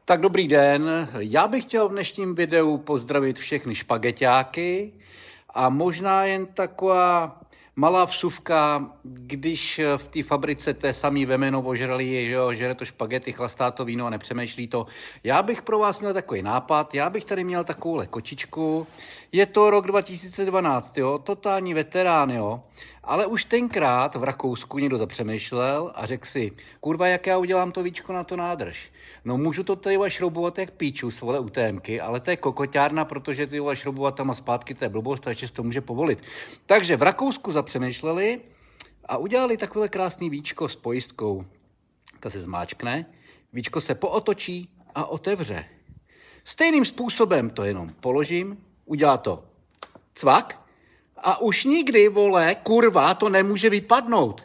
Tak dobrý den, já bych chtěl v dnešním videu pozdravit všechny špageťáky a možná jen taková malá vsuvka, když v té fabrice té samý vemeno ožrali, že jo, žere to špagety, chlastá to víno a nepřemýšlí to. Já bych pro vás měl takový nápad, já bych tady měl takovouhle kočičku, je to rok 2012, jo, totální veterán, jo, ale už tenkrát v Rakousku někdo zapřemýšlel a řekl si, kurva, jak já udělám to víčko na to nádrž. No můžu to tady šroubovat jak píču, svole UTMky, ale to je kokoťárna, protože ty šroubovat tam a zpátky, to je blbost a ještě se to může povolit. Takže v Rakousku zapřemýšleli a udělali takové krásný víčko s pojistkou. Ta se zmáčkne, víčko se pootočí a otevře. Stejným způsobem to jenom položím, udělá to cvak a už nikdy, vole, kurva, to nemůže vypadnout.